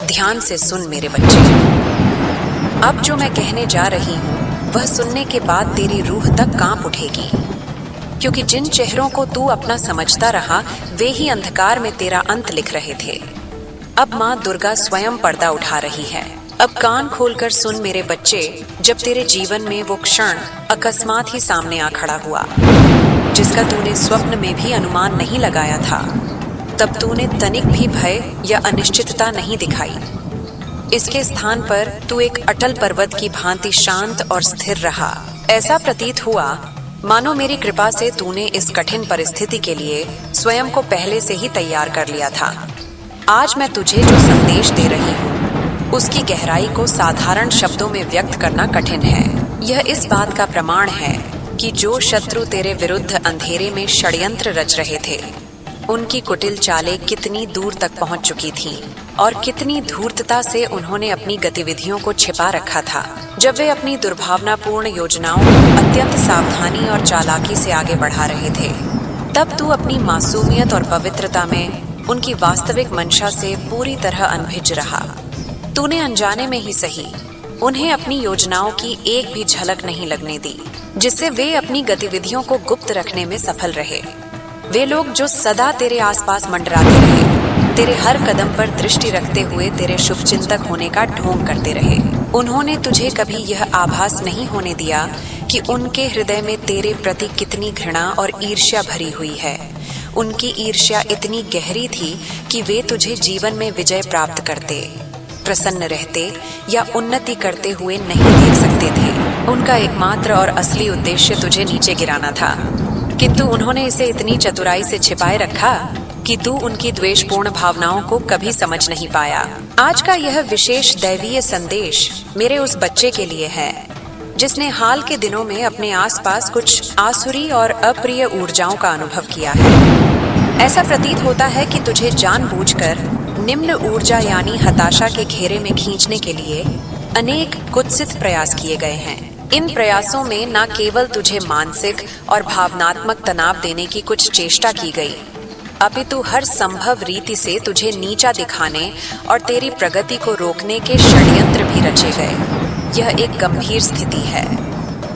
ध्यान से सुन मेरे बच्चे। अब जो मैं कहने जा रही हूँ वह सुनने के बाद तेरी रूह तक कांप उठेगी, क्योंकि जिन चेहरों को तू अपना समझता रहा वे ही अंधकार में तेरा अंत लिख रहे थे। अब माँ दुर्गा स्वयं पर्दा उठा रही है। अब कान खोलकर सुन मेरे बच्चे, जब तेरे जीवन में वो क्षण अकस्मात ही सामने आ खड़ा हुआ जिसका तूने स्वप्न में भी अनुमान नहीं लगाया था, तब तूने तनिक भी भय या अनिश्चितता नहीं दिखाई। इसके स्थान पर तू एक अटल पर्वत की भांति शांत और स्थिर रहा। ऐसा प्रतीत हुआ मानो मेरी कृपा से तूने इस कठिन परिस्थिति के लिए स्वयं को पहले से ही तैयार कर लिया था। आज मैं तुझे जो संदेश दे रही हूँ उसकी गहराई को साधारण शब्दों में व्यक्त करना कठिन है। यह इस बात का प्रमाण है कि जो शत्रु तेरे विरुद्ध अंधेरे में षड्यंत्र रच रहे थे, उनकी कुटिल चालें कितनी दूर तक पहुंच चुकी थीं और कितनी धूर्तता से उन्होंने अपनी गतिविधियों को छिपा रखा था। जब वे अपनी दुर्भावनापूर्ण योजनाओं को अत्यंत सावधानी और चालाकी से आगे बढ़ा रहे थे, तब तू अपनी मासूमियत और पवित्रता में उनकी वास्तविक मंशा से पूरी तरह अनभिज्ञ रहा। तूने अनजाने में ही सही उन्हें अपनी योजनाओं की एक भी झलक नहीं लगने दी, जिससे वे अपनी गतिविधियों को गुप्त रखने में सफल रहे। वे लोग जो सदा तेरे आसपास मंडराते रहे, तेरे हर कदम पर दृष्टि रखते हुए तेरे शुभचिंतक होने का ढोंग करते रहे, उन्होंने तुझे कभी यह आभास नहीं होने दिया कि उनके हृदय में तेरे प्रति कितनी घृणा और ईर्ष्या भरी हुई है। उनकी ईर्ष्या इतनी गहरी थी कि वे तुझे जीवन में विजय प्राप्त करते, प्रसन्न रहते या उन्नति करते हुए नहीं देख सकते थे। उनका एकमात्र और असली उद्देश्य तुझे नीचे गिराना था, किंतु उन्होंने इसे इतनी चतुराई से छिपाए रखा कि तू उनकी द्वेषपूर्ण भावनाओं को कभी समझ नहीं पाया। आज का यह विशेष दैवीय संदेश मेरे उस बच्चे के लिए है जिसने हाल के दिनों में अपने आसपास कुछ आसुरी और अप्रिय ऊर्जाओं का अनुभव किया है। ऐसा प्रतीत होता है कि तुझे जानबूझकर निम्न ऊर्जा यानी हताशा के घेरे में खींचने के लिए अनेक कुत्सित प्रयास किए गए हैं। इन प्रयासों में न केवल तुझे मानसिक और भावनात्मक तनाव देने की कुछ चेष्टा की गई, अपितु हर संभव रीति से तुझे नीचा दिखाने और तेरी प्रगति को रोकने के षड्यंत्र भी रचे गए। यह एक गंभीर स्थिति है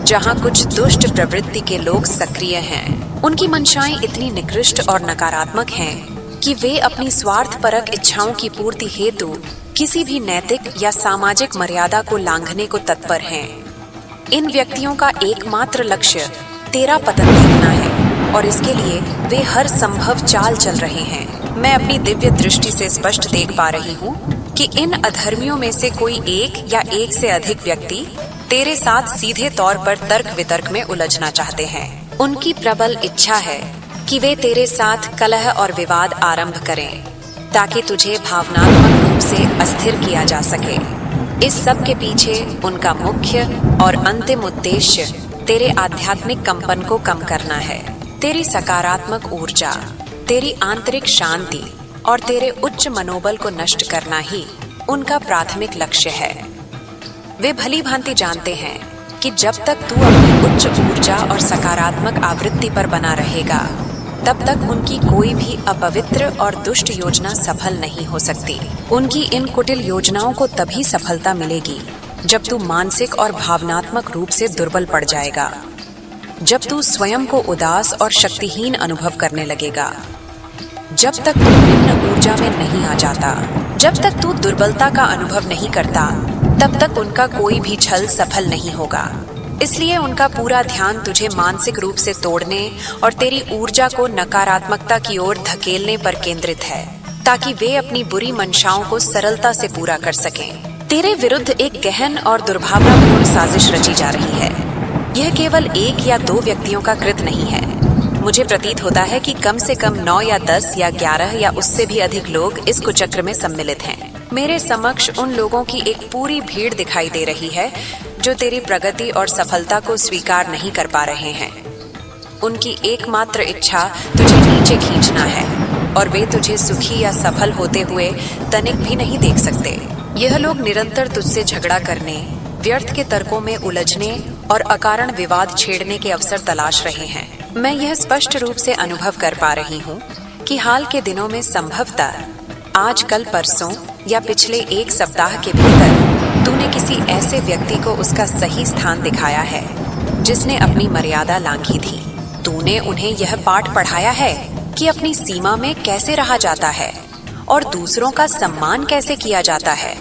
जहां कुछ दुष्ट प्रवृत्ति के लोग सक्रिय हैं। उनकी मंशाएं इतनी निकृष्ट और नकारात्मक हैं कि वे अपनी स्वार्थपरक इच्छाओं की पूर्ति हेतु किसी भी नैतिक या सामाजिक मर्यादा को लांघने को तत्पर हैं। इन व्यक्तियों का एकमात्र लक्ष्य तेरा पतन देखना है और इसके लिए वे हर संभव चाल चल रहे हैं। मैं अपनी दिव्य दृष्टि से स्पष्ट देख पा रही हूँ कि इन अधर्मियों में से कोई एक या एक से अधिक व्यक्ति तेरे साथ सीधे तौर पर तर्क वितर्क में उलझना चाहते हैं। उनकी प्रबल इच्छा है कि वे तेरे साथ कलह और विवाद आरंभ करें ताकि तुझे भावनात्मक रूप से अस्थिर किया जा सके। इस सब के पीछे उनका मुख्य और अंतिम उद्देश्य तेरे आध्यात्मिक कंपन को कम करना है। तेरी सकारात्मक ऊर्जा, तेरी आंतरिक शांति और तेरे उच्च मनोबल को नष्ट करना ही उनका प्राथमिक लक्ष्य है। वे भली भांति जानते हैं कि जब तक तू अपनी उच्च ऊर्जा और सकारात्मक आवृत्ति पर बना रहेगा, तब तक उनकी कोई भी अपवित्र और दुष्ट योजना सफल नहीं हो सकती। उनकी इन कुटिल योजनाओं को तभी सफलता मिलेगी जब तू मानसिक और भावनात्मक रूप से दुर्बल पड़ जाएगा, जब तू स्वयं को उदास और शक्तिहीन अनुभव करने लगेगा, जब तक तू निम्न ऊर्जा में नहीं आ जाता, जब तक तू दुर्बलता का अनुभव नहीं करता, तब तक उनका कोई भी छल सफल नहीं होगा। इसलिए उनका पूरा ध्यान तुझे मानसिक रूप से तोड़ने और तेरी ऊर्जा को नकारात्मकता की ओर धकेलने पर केंद्रित है, ताकि वे अपनी बुरी मंशाओं को सरलता से पूरा कर सकें। तेरे विरुद्ध एक गहन और दुर्भावनापूर्ण साजिश रची जा रही है। यह केवल एक या दो व्यक्तियों का कृत्य नहीं है। मुझे प्रतीत होता है कि कम से कम 9 या 10 या 11 या उससे भी अधिक लोग इस कुचक्र में सम्मिलित हैं। मेरे समक्ष उन लोगों की एक पूरी भीड़ दिखाई दे रही है जो तेरी प्रगति और सफलता को स्वीकार नहीं कर पा रहे हैं। उनकी एकमात्र इच्छा तुझे नीचे खींचना है और वे तुझे सुखी या सफल होते हुए तनिक भी नहीं देख सकते। यह लोग निरंतर तुझसे झगड़ा करने, व्यर्थ के तर्कों में उलझने और अकारण विवाद छेड़ने के अवसर तलाश रहे हैं। मैं यह स्पष्ट रूप से अनुभव कर पा रही हूँ कि हाल के दिनों में संभवतः आज कल परसों या पिछले 1 सप्ताह के भीतर तूने किसी ऐसे व्यक्ति को उसका सही स्थान दिखाया है जिसने अपनी मर्यादा लांघी थी? तूने उन्हें यह पाठ पढ़ाया है कि अपनी सीमा में कैसे रहा जाता है और दूसरों का सम्मान कैसे किया जाता है?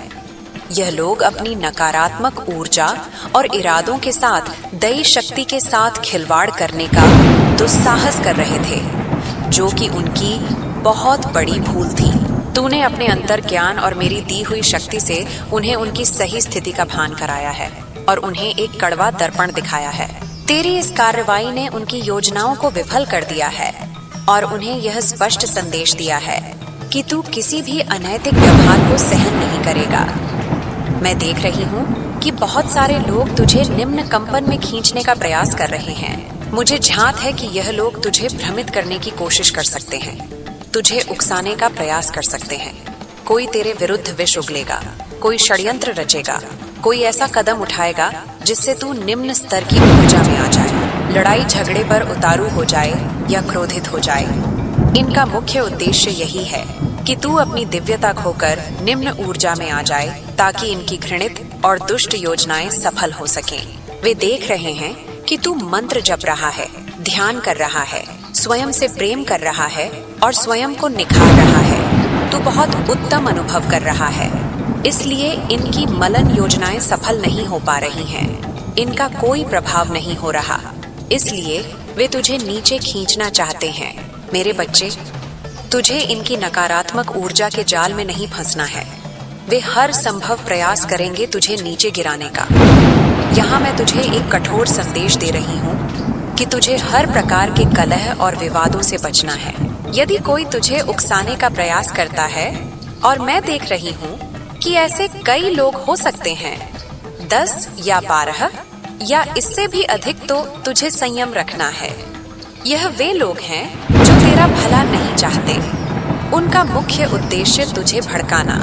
यह लोग अपनी नकारात्मक ऊर्जा और इरादों के साथ दैवी शक्ति के साथ खिलवाड़ करने का दुस्साहस कर रहे थे, जो कि उनकी बहुत बड़ी भूल थी। तूने अपने अंतर ज्ञान और मेरी दी हुई शक्ति से उन्हें उनकी सही स्थिति का भान कराया है और उन्हें एक कड़वा दर्पण दिखाया है। तेरी इस कार्रवाई ने उनकी योजनाओं को विफल कर दिया है और उन्हें यह स्पष्ट संदेश दिया है कि तू किसी भी अनैतिक व्यवहार को सहन नहीं करेगा। मैं देख रही हूँ कि बहुत सारे लोग तुझे निम्न कंपन में खींचने का प्रयास कर रहे हैं। मुझे झांत है कि यह लोग तुझे भ्रमित करने की कोशिश कर सकते हैं, तुझे उकसाने का प्रयास कर सकते हैं। कोई तेरे विरुद्ध विष उगलेगा, कोई षड्यंत्र रचेगा, कोई ऐसा कदम उठाएगा जिससे तू निम्न स्तर की ऊर्जा में आ जाए, लड़ाई झगड़े पर उतारू हो जाए या क्रोधित हो जाए। इनका मुख्य उद्देश्य यही है कि तू अपनी दिव्यता खोकर निम्न ऊर्जा में आ जाए ताकि इनकी घृणित और दुष्ट योजनाएं सफल हो सकें। वे देख रहे हैं कि तू मंत्र जप रहा है, ध्यान कर रहा है, स्वयं से प्रेम कर रहा है और स्वयं को निखार रहा है। तू बहुत उत्तम अनुभव कर रहा है, इसलिए इनकी मलन योजनाएं सफल नहीं हो पा रही हैं। इनका कोई प्रभाव नहीं हो रहा, इसलिए वे तुझे नीचे खींचना चाहते हैं। मेरे बच्चे, तुझे इनकी नकारात्मक ऊर्जा के जाल में नहीं फंसना है। वे हर संभव प्रयास करेंगे तुझे नीचे गिराने का। यहाँ मैं तुझे एक कठोर संदेश दे रही हूँ कि तुझे हर प्रकार के कलह और विवादों से बचना है। यदि कोई तुझे उकसाने का प्रयास करता है, और मैं देख रही हूँ कि ऐसे कई लोग हो सकते हैं, 10 या 12 या इससे भी अधिक, तो तुझे संयम रखना है। यह वे लोग हैं जो तेरा भला नहीं चाहते। उनका मुख्य उद्देश्य तुझे भड़काना,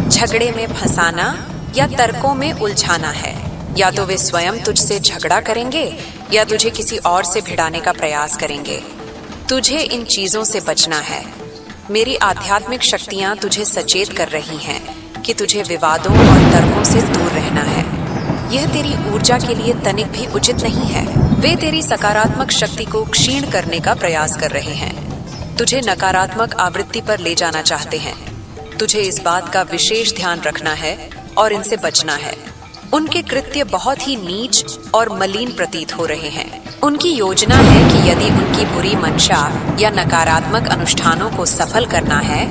झगड़े में फंसाना या तर्कों में उलझाना है। या तो वे स्वयं तुझसे झगड़ा करेंगे या तुझे किसी और से भिड़ाने का प्रयास करेंगे। तुझे इन चीजों से बचना है। मेरी आध्यात्मिक शक्तियां तुझे सचेत कर रही हैं कि तुझे विवादों और तर्कों से दूर रहना है। यह तेरी ऊर्जा के लिए तनिक भी उचित नहीं है। वे तेरी सकारात्मक शक्ति को क्षीण करने का प्रयास कर रहे हैं, तुझे नकारात्मक आवृत्ति पर ले जाना चाहते हैं। तुझे इस बात का विशेष ध्यान रखना है और इनसे बचना है। उनके कृत्य बहुत ही नीच और मलिन प्रतीत हो रहे हैं। उनकी योजना है कि यदि उनकी बुरी मंशा या नकारात्मक अनुष्ठानों को सफल करना है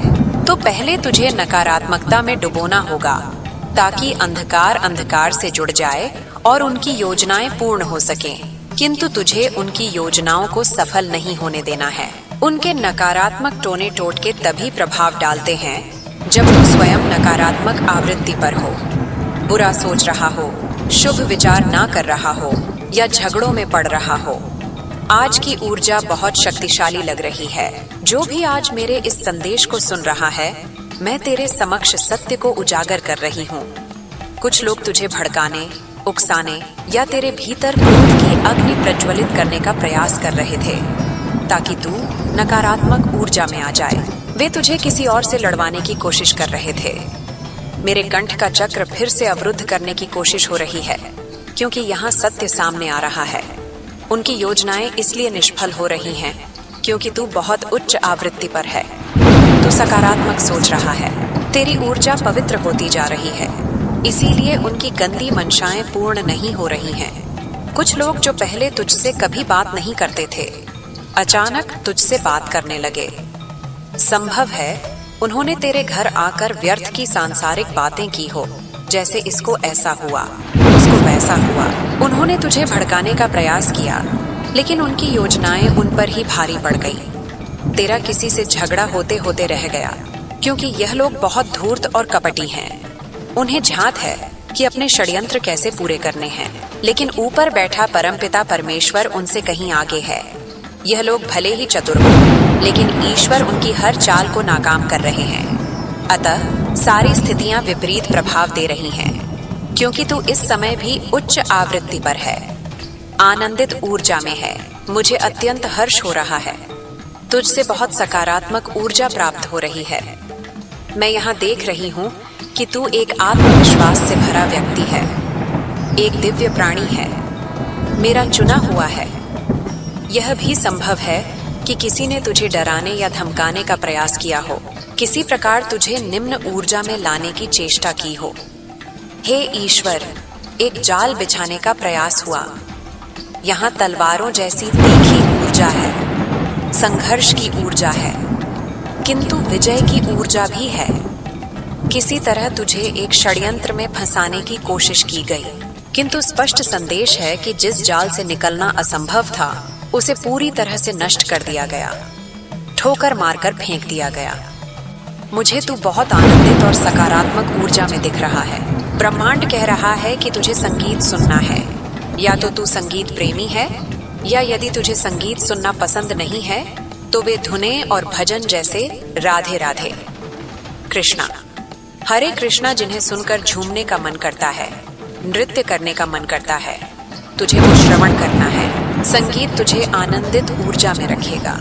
तो पहले तुझे नकारात्मकता में डुबोना होगा, ताकि अंधकार अंधकार से जुड़ जाए और उनकी योजनाएं पूर्ण हो सकें। किंतु तुझे उनकी योजनाओं को सफल नहीं होने देना है। उनके नकारात्मक टोने टोटके तभी प्रभाव डालते हैं जब तू स्वयं नकारात्मक आवृत्ति पर हो, बुरा सोच रहा हो, शुभ विचार ना कर रहा हो या झगड़ों में पड़ रहा हो। आज की ऊर्जा बहुत शक्तिशाली लग रही है। जो भी आज मेरे इस संदेश को सुन रहा है, मैं तेरे समक्ष सत्य को उजागर कर रही हूँ। कुछ लोग तुझे भड़काने, उकसाने या तेरे भीतर क्रोध की अग्नि प्रज्वलित करने का प्रयास कर रहे थे ताकि तू नकारात्मक ऊर्जा में आ जाए। वे तुझे किसी और से लड़वाने की कोशिश कर रहे थे। मेरे कंठ का चक्र फिर से अवरुद्ध करने की कोशिश हो रही है क्योंकि यहाँ सत्य सामने आ रहा है। उनकी योजनाएं इसलिए निष्फल हो रही हैं क्योंकि तू बहुत उच्च आवृत्ति पर है। तू सकारात्मक सोच रहा है, तेरी ऊर्जा पवित्र होती जा रही है, इसीलिए उनकी गंदी मंशाएं पूर्ण नहीं हो रही हैं। कुछ लोग जो पहले तुझसे कभी बात नहीं करते थे, अचानक तुझसे बात करने लगे। संभव है उन्होंने तेरे घर आकर व्यर्थ की सांसारिक बातें की हो, जैसे इसको ऐसा हुआ, उसको वैसा हुआ। उन्होंने तुझे भड़काने का प्रयास किया, लेकिन उनकी योजनाएं उन पर ही भारी पड़ गई। तेरा किसी से झगड़ा होते होते रह गया क्योंकि यह लोग बहुत धूर्त और कपटी हैं। उन्हें झांत है कि अपने षड्यंत्र कैसे पूरे करने हैं, लेकिन ऊपर बैठा परमपिता परमेश्वर उनसे कहीं आगे है। यह लोग भले ही चतुर हों, लेकिन ईश्वर उनकी हर चाल को नाकाम कर रहे हैं। अतः सारी स्थितियां विपरीत प्रभाव दे रही हैं क्योंकि तू इस समय भी उच्च आवृत्ति पर है, आनंदित ऊर्जा में है। मुझे अत्यंत हर्ष हो रहा है, तुझसे बहुत सकारात्मक ऊर्जा प्राप्त हो रही है। मैं यहाँ देख रही हूँ कि तू एक आत्मविश्वास से भरा व्यक्ति है, एक दिव्य प्राणी है, मेरा चुना हुआ है। यह भी संभव है कि किसी ने तुझे डराने या धमकाने का प्रयास किया हो, किसी प्रकार तुझे निम्न ऊर्जा में लाने की चेष्टा की हो। हे ईश्वर, एक जाल बिछाने का प्रयास हुआ। यहाँ तलवारों जैसी तीखी ऊर्जा है, संघर्ष की ऊर्जा है, किंतु विजय की ऊर्जा भी है। किसी तरह तुझे एक षड्यंत्र में फंसाने की कोशिश की गई, किंतु स्पष्ट संदेश है कि जिस जाल से निकलना असंभव था उसे पूरी तरह से नष्ट कर दिया गया, ठोकर मारकर फेंक दिया गया। मुझे तू बहुत आनंदित और सकारात्मक ऊर्जा में दिख रहा है। ब्रह्मांड कह रहा है कि तुझे संगीत सुनना है। या तो तू संगीत प्रेमी है, या यदि तुझे संगीत सुनना पसंद नहीं है तो वे धुनें और भजन जैसे राधे राधे कृष्णा, हरे कृष्णा जिन्हें सुनकर झूमने का मन करता है, नृत्य करने का मन करता है, तुझे वो श्रवण करना है। संगीत तुझे आनंदित ऊर्जा में रखेगा।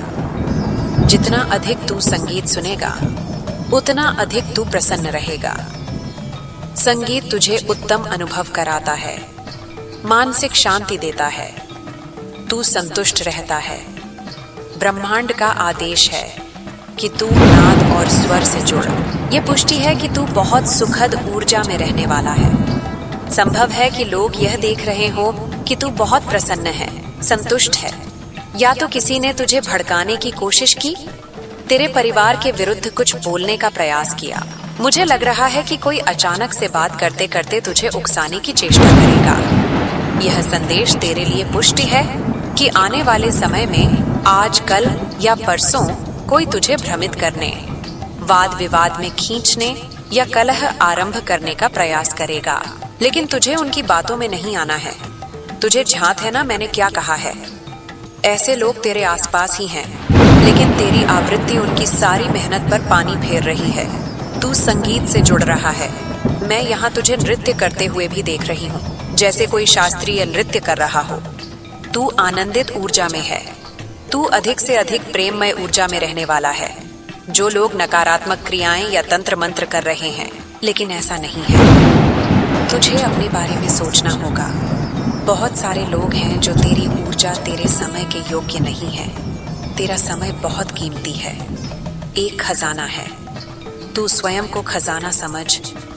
जितना अधिक तू संगीत सुनेगा उतना अधिक तू प्रसन्न रहेगा। संगीत तुझे उत्तम अनुभव कराता है, मानसिक शांति देता है, तू संतुष्ट रहता है। ब्रह्मांड का आदेश है कि तू नाद और स्वर से जुड़। ये पुष्टि है कि तू बहुत सुखद ऊर्जा में रहने वाला है। संभव है कि लोग यह देख रहे हो कि तू बहुत प्रसन्न है, संतुष्ट है। या तो किसी ने तुझे भड़काने की कोशिश की, तेरे परिवार के विरुद्ध कुछ बोलने का प्रयास किया। मुझे लग रहा है कि कोई अचानक से बात करते करते तुझे उकसाने की चेष्टा करेगा। यह संदेश तेरे लिए पुष्टि है कि आने वाले समय में, आज, कल या परसों, कोई तुझे भ्रमित करने, वाद विवाद में खींचने या कलह आरंभ करने का प्रयास करेगा। लेकिन तुझे उनकी बातों में नहीं आना है। तुझे झांत है ना मैंने क्या कहा है। ऐसे लोग तेरे आसपास ही हैं, लेकिन तेरी आवृत्ति उनकी सारी मेहनत पर पानी फेर रही है। तू संगीत से जुड़ रहा है। मैं यहाँ तुझे नृत्य करते हुए भी देख रही हूँ, जैसे कोई शास्त्रीय नृत्य कर रहा हो। तू आनंदित ऊर्जा में है। तू अधिक से अधिक प्रेममय ऊर्जा में रहने वाला है। जो लोग नकारात्मक क्रियाएं या तंत्र मंत्र कर रहे हैं, लेकिन ऐसा नहीं है। तुझे अपने बारे में सोचना होगा। बहुत सारे लोग हैं जो तेरी ऊर्जा, तेरे समय के योग्य नहीं है। तेरा समय बहुत कीमती है, एक खजाना है। तू स्वयं को खजाना समझ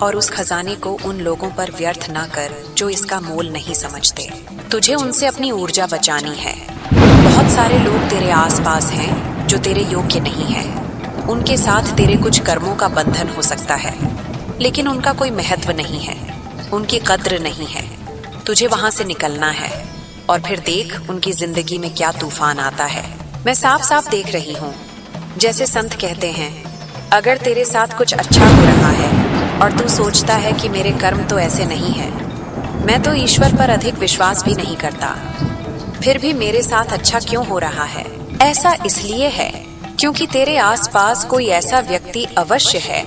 और उस खजाने को उन लोगों पर व्यर्थ ना कर जो इसका मोल नहीं समझते। तुझे उनसे अपनी ऊर्जा बचानी है। बहुत सारे लोग तेरे आसपास हैं जो तेरे योग्य नहीं हैं। उनके साथ तेरे कुछ कर्मों का बंधन हो सकता है, लेकिन उनका कोई महत्व नहीं है, उनकी कद्र नहीं है। तुझे वहां से निकलना है और फिर देख उनकी जिंदगी में क्या तूफान आता है। मैं साफ साफ देख रही हूँ। जैसे संत कहते हैं, अगर तेरे साथ कुछ अच्छा हो रहा है और तू सोचता है कि मेरे कर्म तो ऐसे नहीं है, मैं तो ईश्वर पर अधिक विश्वास भी नहीं करता, फिर भी मेरे साथ अच्छा क्यों हो रहा है? ऐसा इसलिए है क्योंकि तेरे आसपास कोई ऐसा व्यक्ति अवश्य है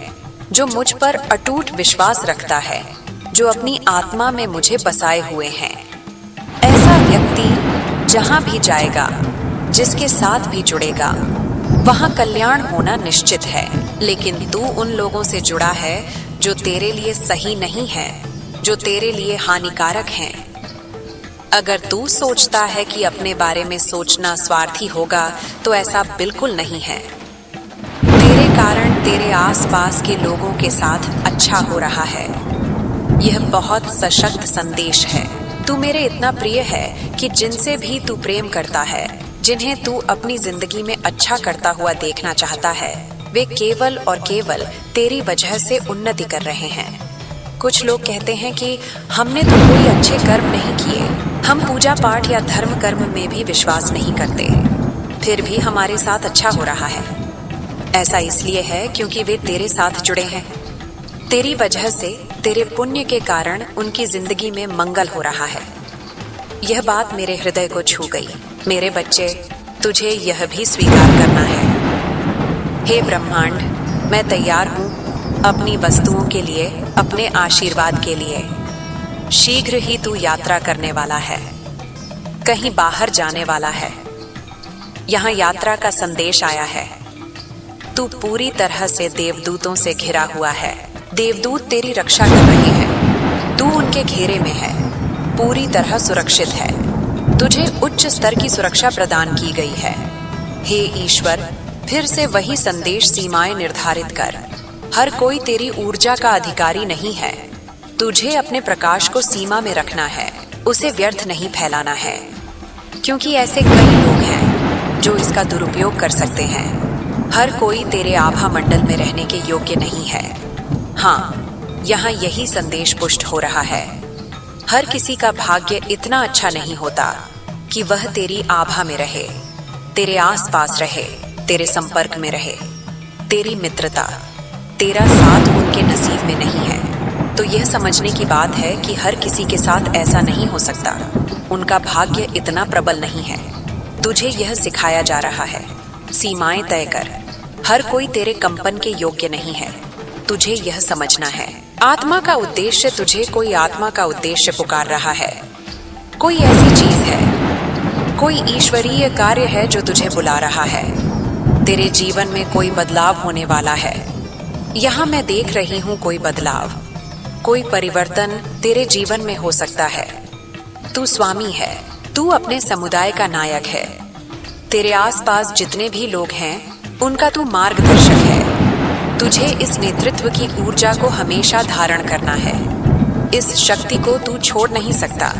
जो मुझ पर अटूट विश्वास रखता है, जो अपनी आत्मा में मुझे बसाए हुए हैं। ऐसा व्यक्ति जहां भी जाएगा, जिसके साथ भी जुड़ेगा, वहां कल्याण होना निश्चित है। लेकिन तू उन लोगों से जुड़ा है जो तेरे लिए सही नहीं है, जो तेरे लिए हानिकारक हैं। अगर तू सोचता है कि अपने बारे में सोचना स्वार्थी होगा, तो ऐसा बिल्कुल नहीं है। तेरे कारण तेरे आसपास के लोगों के साथ अच्छा हो रहा है। यह बहुत सशक्त संदेश है। तू मेरे इतना प्रिय है कि जिनसे भी तू प्रेम करता है, जिन्हें तू अपनी जिंदगी में अच्छा करता हुआ देखना चाहता है, वे केवल और केवल तेरी वजह से उन्नति कर रहे हैं। कुछ लोग कहते हैं कि हमने तो कोई अच्छे कर्म नहीं किए, हम पूजा पाठ या धर्म कर्म में भी विश्वास नहीं करते, फिर भी हमारे साथ अच्छा हो रहा है। ऐसा इसलिए है क्योंकि वे तेरे साथ जुड़े हैं। तेरी वजह से, तेरे पुण्य के कारण उनकी जिंदगी में मंगल हो रहा है। यह बात मेरे हृदय को छू गई। मेरे बच्चे, तुझे यह भी स्वीकार करना है। हे ब्रह्मांड, मैं तैयार हूँ अपनी वस्तुओं के लिए, अपने आशीर्वाद के लिए। शीघ्र ही तू यात्रा करने वाला है, कहीं बाहर जाने वाला है। यहाँ यात्रा का संदेश आया है। तू पूरी तरह से देवदूतों से घिरा हुआ है। देवदूत तेरी रक्षा कर रहे हैं। तू उनके घेरे में है, पूरी तरह सुरक्षित है। तुझे उच्च स्तर की सुरक्षा प्रदान की गई है। हे ईश्वर, फिर से वही संदेश सीमाएं निर्धारित कर। हर कोई तेरी ऊर्जा का अधिकारी नहीं है। तुझे अपने प्रकाश को सीमा में रखना है, उसे व्यर्थ नहीं फैलाना है, क्योंकि ऐसे कई लोग हैं जो इसका दुरुपयोग कर सकते हैं। हर कोई तेरे आभा मंडल में रहने के योग्य नहीं है। हाँ, यहाँ यही संदेश पुष्ट हो रहा है। हर किसी का भाग्य इतना अच्छा नहीं होता कि वह तेरी आभा में रहे, तेरे आसपास रहे, तेरे संपर्क में रहे। तेरी मित्रता, तेरा साथ उनके नसीब में नहीं है। तो यह समझने की बात है कि हर किसी के साथ ऐसा नहीं हो सकता। उनका भाग्य इतना प्रबल नहीं है। तुझे यह सिखाया जा रहा है। सीमाएं तय कर। हर कोई तेरे कंपन के योग्य नहीं है। तुझे यह समझना है। आत्मा का उद्देश्य, तुझे कोई आत्मा का उद्देश्य पुकार रहा है। कोई ऐसी चीज है, कोई ईश्वरीय कार्य है जो तुझे बुला रहा है। तेरे जीवन में कोई बदलाव होने वाला है। यहाँ मैं देख रही हूँ कोई बदलाव, कोई परिवर्तन तेरे जीवन में हो सकता है। तू स्वामी है, तू अपने समुदाय का नायक है। तेरे आसपास जितने भी लोग हैं, उनका तू मार्गदर्शक है। तुझे इस नेतृत्व की ऊर्जा को हमेशा धारण करना है। इस शक्ति को तू छोड़ नहीं सकता।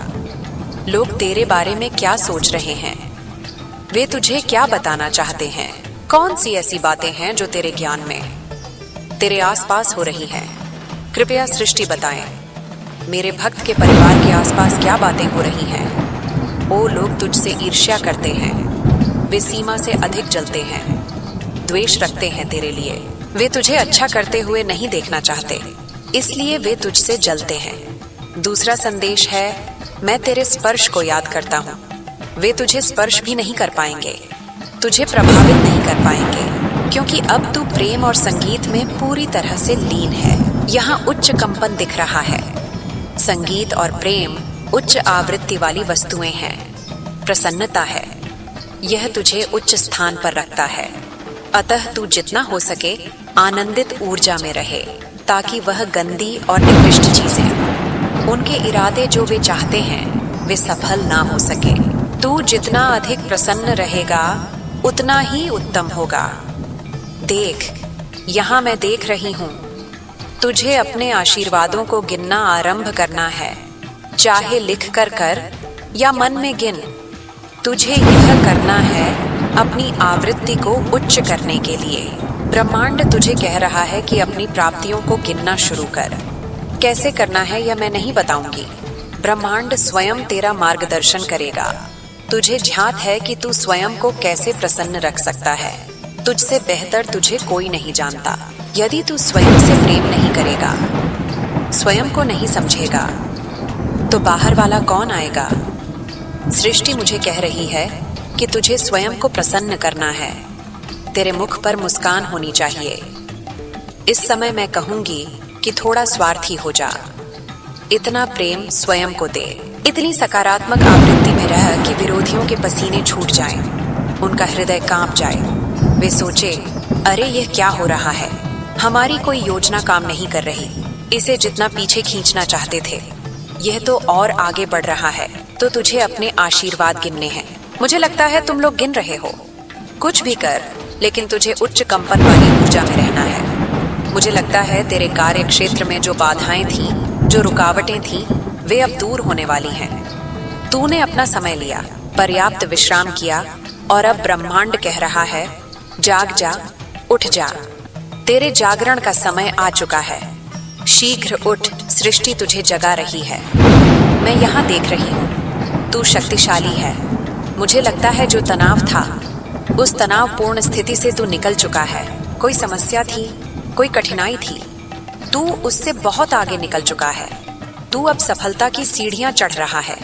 लोग तेरे बारे में क्या सोच रहे हैं? वे तुझे क्या बताना चाहते हैं? कौन सी ऐसी बातें हैं जो तेरे ज्ञान में, तेरे आसपास हो रही हैं? कृपया सृष्टि बताएं। मेरे भक्त के परिवार के आसपास क्या बातें हो रही हैं? वो लोग तुझसे ईर्ष्या करते हैं। वे सीमा से अधिक जलते हैं, द्वेष रखते हैं तेरे लिए। वे तुझे अच्छा करते हुए नहीं देखना चाहते, इसलिए वे तुझसे जलते हैं। दूसरा संदेश है, मैं तेरे स्पर्श को याद करता हूँ। वे तुझे स्पर्श भी नहीं कर पाएंगे, तुझे प्रभावित नहीं कर पाएंगे, क्योंकि अब तू प्रेम और संगीत में पूरी तरह से लीन है। यहाँ उच्च कंपन दिख रहा है। संगीत और प्रेम उच्च आवृत्ति वाली वस्तुएं हैं। प्रसन्नता है, यह तुझे उच्च स्थान पर रखता है। अतः तू जितना हो सके आनंदित ऊर्जा में रहे, ताकि वह गंदी और निकृष्ट चीजें, उनके इरादे जो वे चाहते हैं, वे सफल ना हो सके। तू जितना अधिक प्रसन्न रहेगा, उतना ही उत्तम होगा। देख, यहाँ मैं देख रही हूँ। तुझे अपने आशीर्वादों को गिनना आरंभ करना है, चाहे लिख कर कर या मन में गिन। तुझे यह करना है अपनी आवृत्ति को उच्च करने के लिए। ब्रह्मांड तुझे कह रहा है कि अपनी प्राप्तियों को गिनना शुरू कर। कैसे करना है यह मैं नहीं बताऊंगी। ब्रह्मांड स्वयं तेरा मार्गदर्शन करेगा। तुझे ध्यात है कि तू स्वयं को कैसे प्रसन्न रख सकता है। तुझसे बेहतर तुझे कोई नहीं जानता। यदि तू स्वयं से प्रेम नहीं करेगा, स्वयं को नहीं समझेगा, तो बाहर वाला कौन आएगा? सृष्टि मुझे कह रही है कि तुझे स्वयं को प्रसन्न करना है। तेरे मुख पर मुस्कान होनी चाहिए। इस समय मैं कहूंगी कि थोड़ा स्वार्थी हो जा। इतना प्रेम स्वयं को दे। इतनी सकारात्मक आवृत्ति में रह कि विरोधियों के पसीने छूट जाएं, उनका हृदय कांप जाए। वे सोचे, अरे यह क्या हो रहा है? हमारी कोई योजना काम नहीं कर रही। इसे जितना पीछे खींचना चाहते थे, यह तो और आगे बढ़ रहा है। तो तुझे अपने आशीर्वाद गिनने हैं। मुझे लगता है तुम लोग गिन रहे हो। कुछ भी कर, लेकिन तुझे उच्च कंपन वाली ऊर्जा में रहना है। मुझे लगता है तेरे कार्य क्षेत्र में जो बाधाएं थीं, जो रुकावटें थीं, वे अब दूर होने वाली हैं। तूने अपना समय लिया, पर्याप्त विश्राम किया, और अब ब्रह्मांड कह रहा है, जाग जा, उठ जा। तेरे जागरण का समय आ चुका है। शीघ्र उठ, सृष्टि तुझे जगा रही है। मैं यहाँ देख रही हूँ, तू शक्तिशाली है। मुझे लगता है जो तनाव था, उस तनावपूर्ण स्थिति से तू निकल चुका है। कोई समस्या थी, कोई कठिनाई थी, तू उससे बहुत आगे निकल चुका है। तू अब सफलता की सीढ़ियां चढ़ रहा है।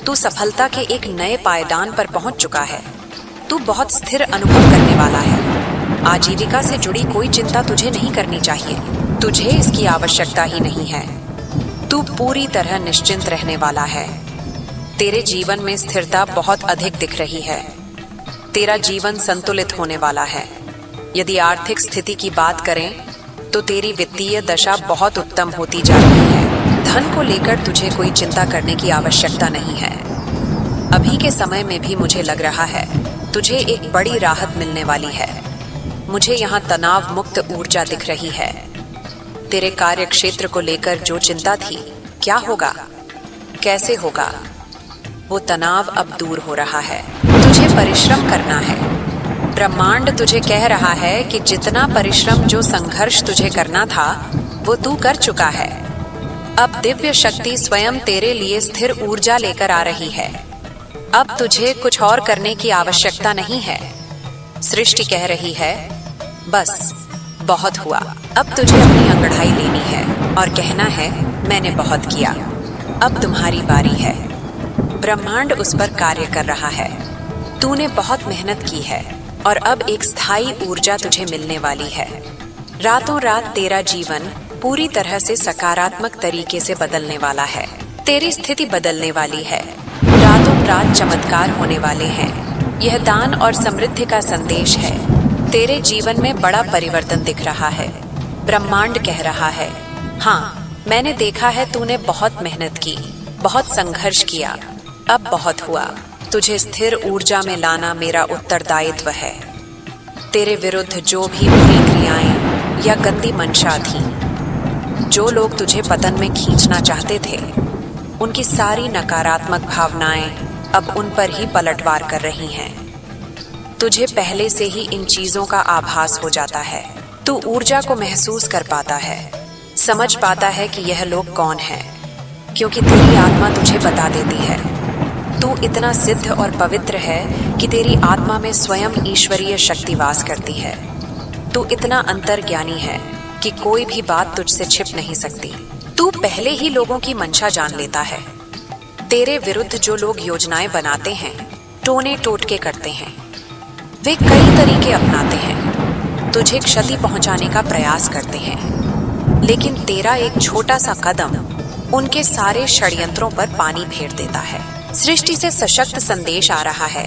तू सफलता के एक नए पायदान पर पहुंच चुका है। तू बहुत स्थिर अनुभव करने वाला है। आजीविका से जुड़ी कोई चिंता तुझे नहीं करनी चाहिए। तुझे इसकी आवश्यकता ही नहीं है। तू पूरी तरह निश्चिंत रहने वाला है। तेरे जीवन में स्थिरता बहुत अधिक दिख रही है। तेरा जीवन संतुलित होने वाला है। यदि आर्थिक स्थिति की बात करें तो तेरी वित्तीय दशा बहुत उत्तम होती जा रही है। धन को लेकर तुझे कोई चिंता करने की आवश्यकता नहीं है। अभी के समय में भी मुझे लग रहा है तुझे एक बड़ी राहत मिलने वाली है। मुझे यहाँ तनाव मुक्त ऊर्जा दिख रही है। तेरे कार्य क्षेत्र को लेकर जो चिंता थी, क्या होगा, कैसे होगा, वो तनाव अब दूर हो रहा है। तुझे परिश्रम करना है। ब्रह्मांड तुझे कह रहा है कि जितना परिश्रम, जो संघर्ष तुझे करना था, वो तू कर चुका है। अब दिव्य शक्ति स्वयं तेरे लिए स्थिर ऊर्जा लेकर आ रही है। अब तुझे कुछ और करने की आवश्यकता नहीं है। सृष्टि कह रही है, बस बहुत हुआ। अब तुझे अपनी अंगड़ाई लेनी है और कहना है, मैंने बहुत किया, अब तुम्हारी बारी है। ब्रह्मांड उस पर कार्य कर रहा है। तूने बहुत मेहनत की है और अब एक स्थायी ऊर्जा तुझे मिलने वाली है। रातों रात तेरा जीवन पूरी तरह से सकारात्मक तरीके से बदलने वाला है। तेरी स्थिति बदलने वाली है। रातों रात चमत्कार होने वाले हैं। यह दान और समृद्धि का संदेश है। तेरे जीवन में बड़ा परिवर्तन दिख रहा है। ब्रह्मांड कह रहा है, हाँ, मैंने देखा है तूने बहुत मेहनत की, बहुत संघर्ष किया, अब बहुत हुआ। तुझे स्थिर ऊर्जा में लाना मेरा उत्तरदायित्व है। तेरे विरुद्ध जो भी बुरी क्रियाएं या गंदी मंशा थी, जो लोग तुझे पतन में खींचना चाहते थे, उनकी सारी नकारात्मक भावनाएं अब उन पर ही पलटवार कर रही हैं। तुझे पहले से ही इन चीजों का आभास हो जाता है। तू ऊर्जा को महसूस कर पाता है, समझ पाता है कि यह लोग कौन हैं, क्योंकि तेरी आत्मा तुझे बता देती है। तू इतना सिद्ध और पवित्र है कि तेरी आत्मा में स्वयं ईश्वरीय शक्ति वास करती है। तू इतना अंतर्ज्ञानी है कि कोई भी बात तुझसे छिप नहीं सकती। तू पहले ही लोगों की मंशा जान लेता है। तेरे विरुद्ध जो लोग योजनाएं बनाते हैं, टोने टोटके करते हैं, वे कई तरीके अपनाते हैं, तुझे क्षति पहुंचाने का प्रयास करते हैं, लेकिन तेरा एक छोटा सा कदम उनके सारे षड्यंत्रों पर पानी फेर देता है। सृष्टि से सशक्त संदेश आ रहा है।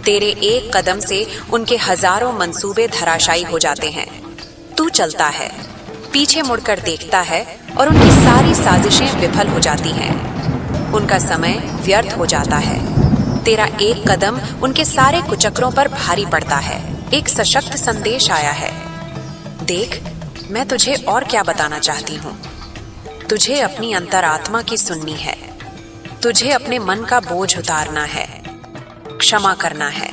तेरे एक कदम से उनके हजारों मंसूबे धराशायी हो जाते हैं। तू चलता है, पीछे मुड़कर देखता है और उनकी सारी साजिशें विफल हो जाती हैं। उनका समय व्यर्थ हो जाता है। तेरा एक कदम उनके सारे कुचक्रों पर भारी पड़ता है। एक सशक्त संदेश आया है। देख, मैं तुझे और क्या बताना चाहती हूँ। तुझे अपनी अंतरात्मा की सुननी है। तुझे अपने मन का बोझ उतारना है, क्षमा करना है।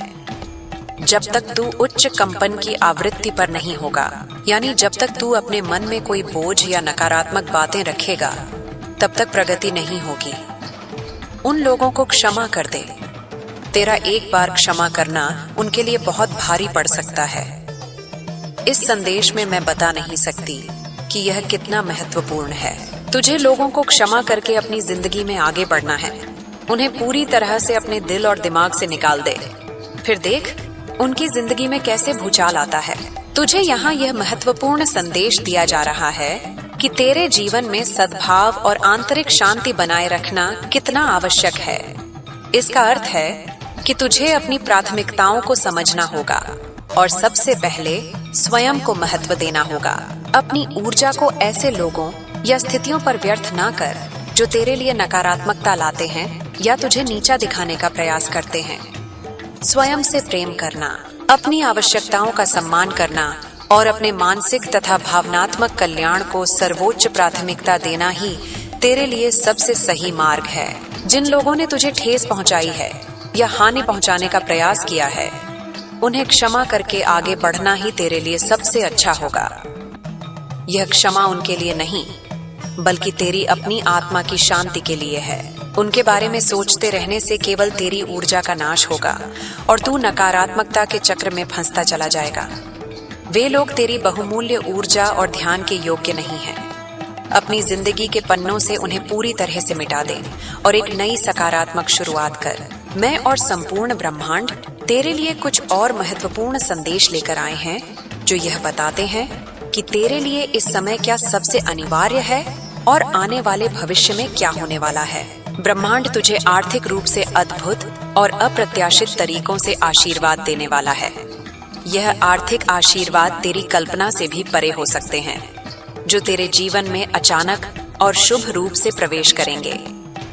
जब तक तू उच्च कंपन की आवृत्ति पर नहीं होगा, यानी जब तक तू अपने मन में कोई बोझ या नकारात्मक बातें रखेगा, तब तक प्रगति नहीं होगी। उन लोगों को क्षमा कर दे। तेरा एक बार क्षमा करना उनके लिए बहुत भारी पड़ सकता है। इस संदेश में मैं बता नहीं सकती कि यह कितना महत्वपूर्ण है। तुझे लोगों को क्षमा करके अपनी जिंदगी में आगे बढ़ना है। उन्हें पूरी तरह से अपने दिल और दिमाग से निकाल दे। फिर देख उनकी जिंदगी में कैसे भूचाल आता है। तुझे यहाँ यह महत्वपूर्ण संदेश दिया जा रहा है कि तेरे जीवन में सद्भाव और आंतरिक शांति बनाए रखना कितना आवश्यक है। इसका अर्थ है कि तुझे अपनी प्राथमिकताओं को समझना होगा और सबसे पहले स्वयं को महत्व देना होगा। अपनी ऊर्जा को ऐसे लोगों या स्थितियों पर व्यर्थ ना कर जो तेरे लिए नकारात्मकता लाते हैं या तुझे नीचा दिखाने का प्रयास करते हैं। स्वयं से प्रेम करना, अपनी आवश्यकताओं का सम्मान करना और अपने मानसिक तथा भावनात्मक कल्याण को सर्वोच्च प्राथमिकता देना ही तेरे लिए सबसे सही मार्ग है। जिन लोगों ने तुझे ठेस पहुंचाई है या हानि पहुंचाने का प्रयास किया है, उन्हें क्षमा करके आगे बढ़ना ही तेरे लिए सबसे अच्छा होगा। यह क्षमा उनके लिए नहीं, बल्कि तेरी अपनी आत्मा की शांति के लिए है। उनके बारे में सोचते रहने से केवल तेरी ऊर्जा का नाश होगा और तू नकारात्मकता के चक्र में फंसता चला जाएगा। वे लोग तेरी बहुमूल्य ऊर्जा और ध्यान के योग्य नहीं हैं। अपनी जिंदगी के पन्नों से उन्हें पूरी तरह से मिटा दे और एक नई सकारात्मक शुरुआत कर। मैं और संपूर्ण ब्रह्मांड तेरे लिए कुछ और महत्वपूर्ण संदेश लेकर आए हैं जो यह बताते हैं कि तेरे लिए इस समय क्या सबसे अनिवार्य है और आने वाले भविष्य में क्या होने वाला है। ब्रह्मांड तुझे आर्थिक रूप से अद्भुत और अप्रत्याशित तरीकों से आशीर्वाद देने वाला है। यह आर्थिक आशीर्वाद तेरी कल्पना से भी परे हो सकते हैं, जो तेरे जीवन में अचानक और शुभ रूप से प्रवेश करेंगे।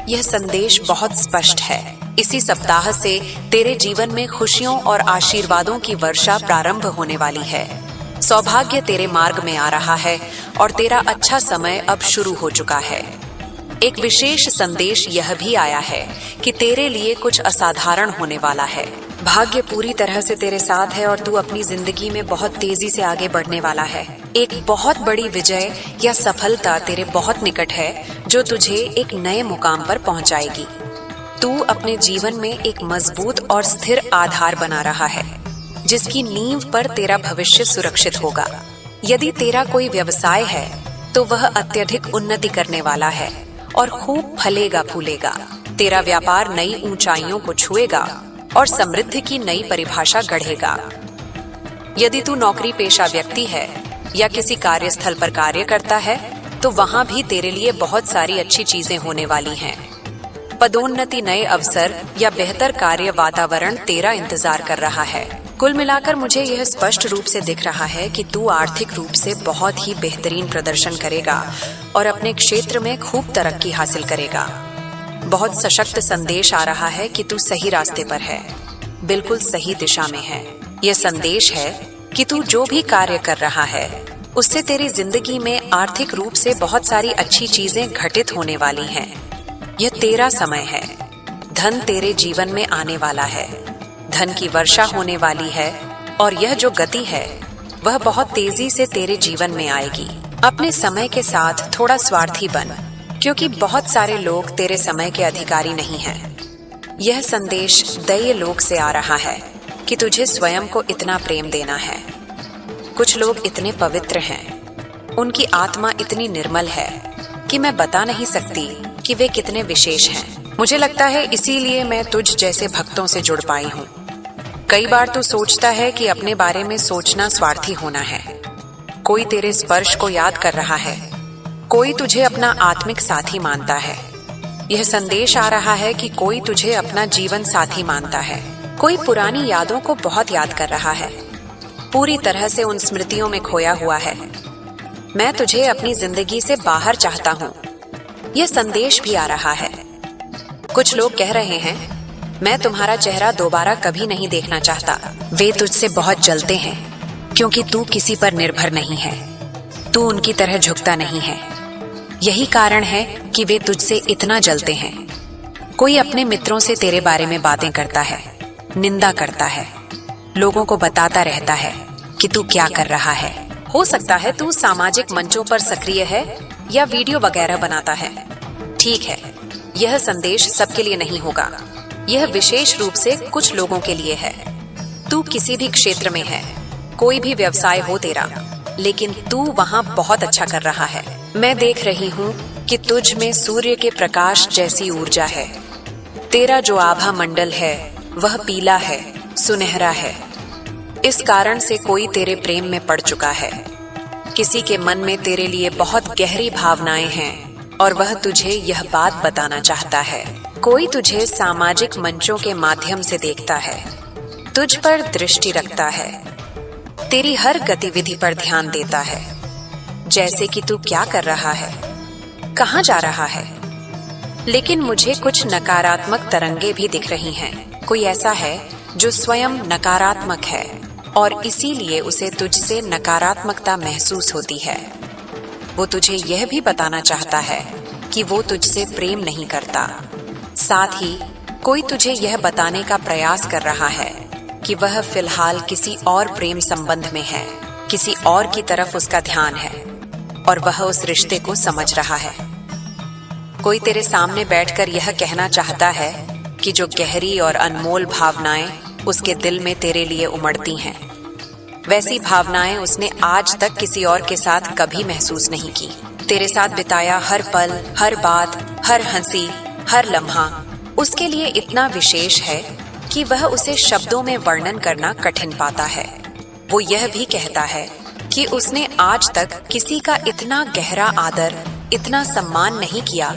यह संदेश बहुत स्पष्ट है। इसी सप्ताह से तेरे जीवन में खुशियों और आशीर्वादों की वर्षा प्रारंभ होने वाली है। सौभाग्य तेरे मार्ग में आ रहा है और तेरा अच्छा समय अब शुरू हो चुका है। एक विशेष संदेश यह भी आया है कि तेरे लिए कुछ असाधारण होने वाला है। भाग्य पूरी तरह से तेरे साथ है और तू अपनी जिंदगी में बहुत तेजी से आगे बढ़ने वाला है। एक बहुत बड़ी विजय या सफलता तेरे बहुत निकट है, जो तुझे एक नए मुकाम पर पहुंचाएगी। तू अपने जीवन में एक मजबूत और स्थिर आधार बना रहा है, जिसकी नींव पर तेरा भविष्य सुरक्षित होगा। यदि तेरा कोई व्यवसाय है तो वह अत्यधिक उन्नति करने वाला है और खूब फलेगा फूलेगा। तेरा व्यापार नई ऊंचाइयों को छुएगा और समृद्धि की नई परिभाषा गढ़ेगा। यदि तू नौकरी पेशा व्यक्ति है या किसी कार्यस्थल पर कार्य करता है तो वहां भी तेरे लिए बहुत सारी अच्छी चीजें होने वाली हैं। पदोन्नति, नए अवसर या बेहतर कार्य वातावरण तेरा इंतजार कर रहा है। कुल मिलाकर मुझे यह स्पष्ट रूप से दिख रहा है कि तू आर्थिक रूप से बहुत ही बेहतरीन प्रदर्शन करेगा और अपने क्षेत्र में खूब तरक्की हासिल करेगा। बहुत सशक्त संदेश आ रहा है कि तू सही रास्ते पर है, बिल्कुल सही दिशा में है। यह संदेश है कि तू जो भी कार्य कर रहा है उससे तेरी जिंदगी में आर्थिक रूप से बहुत सारी अच्छी चीजें घटित होने वाली हैं। यह तेरा समय है। धन तेरे जीवन में आने वाला है। धन की वर्षा होने वाली है और यह जो गति है वह बहुत तेजी से तेरे जीवन में आएगी। अपने समय के साथ थोड़ा स्वार्थी बन, क्योंकि बहुत सारे लोग तेरे समय के अधिकारी नहीं हैं। यह संदेश दैवीय लोक से आ रहा है कि तुझे स्वयं को इतना प्रेम देना है। कुछ लोग इतने पवित्र हैं, उनकी आत्मा इतनी निर्मल है कि मैं बता नहीं सकती कि वे कितने विशेष हैं। मुझे लगता है इसीलिए मैं तुझ जैसे भक्तों से जुड़ पाई हूँ। कई बार तू सोचता है कि अपने बारे में सोचना स्वार्थी होना है। कोई तेरे स्पर्श को याद कर रहा है, कोई तुझे अपना आत्मिक साथी मानता है। यह संदेश आ रहा है कि कोई तुझे अपना जीवन साथी मानता है। कोई पुरानी यादों को बहुत याद कर रहा है, पूरी तरह से उन स्मृतियों में खोया हुआ है। मैं तुझे अपनी जिंदगी से बाहर चाहता हूँ। यह संदेश भी आ रहा है। कुछ लोग कह रहे हैं, मैं तुम्हारा चेहरा दोबारा कभी नहीं देखना चाहता। वे तुझसे बहुत जलते हैं, क्योंकि तू किसी पर निर्भर नहीं है। तू उनकी तरह झुकता नहीं है। यही कारण है कि वे तुझसे इतना जलते हैं। कोई अपने मित्रों से तेरे बारे में बातें करता है, निंदा करता है, लोगों को बताता रहता है कि तू क्या कर रहा है। हो सकता है तू सामाजिक मंचों पर सक्रिय है या वीडियो वगैरह बनाता है। ठीक है, यह संदेश सबके लिए नहीं होगा। यह विशेष रूप से कुछ लोगों के लिए है। तू किसी भी क्षेत्र में है, कोई भी व्यवसाय हो तेरा, लेकिन तू वहां बहुत अच्छा कर रहा है। मैं देख रही हूँ कि तुझ में सूर्य के प्रकाश जैसी ऊर्जा है। तेरा जो आभा मंडल है वह पीला है, सुनहरा है। इस कारण से कोई तेरे प्रेम में पड़ चुका है। किसी के मन में तेरे लिए बहुत गहरी भावनाएं हैं और वह तुझे यह बात बताना चाहता है। कोई तुझे सामाजिक मंचों के माध्यम से देखता है, तुझ पर दृष्टि रखता है, तेरी हर गतिविधि पर ध्यान देता है, जैसे कि तू क्या कर रहा है, कहाँ जा रहा है। लेकिन मुझे कुछ नकारात्मक तरंगे भी दिख रही हैं। कोई ऐसा है जो स्वयं नकारात्मक है और इसीलिए उसे तुझसे नकारात्मकता महसूस होती है। वो तुझे यह भी बताना चाहता है कि वो तुझसे प्रेम नहीं करता। साथ ही कोई तुझे यह बताने का प्रयास कर रहा है कि वह फिलहाल किसी और प्रेम संबंध में है, किसी और की तरफ उसका ध्यान है और वह उस रिश्ते को समझ रहा है। कोई तेरे सामने बैठकर यह कहना चाहता है कि जो गहरी और अनमोल भावनाएं उसके दिल में तेरे लिए उमड़ती हैं, वैसी भावनाएं उसने आज तक किसी और के साथ कभी महसूस नहीं की। तेरे साथ बिताया हर पल, हर बात, हर हंसी, हर लम्हा उसके लिए इतना विशेष है कि वह उसे शब्दों में वर्णन करना कठिन पाता है। वो यह भी कहता है कि उसने आज तक किसी का इतना गहरा आदर, इतना सम्मान नहीं किया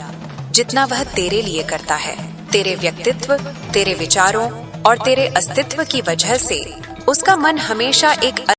जितना वह तेरे लिए करता है। तेरे व्यक्तित्व, तेरे विचारों और तेरे अस्तित्व की वजह से उसका मन हमेशा एक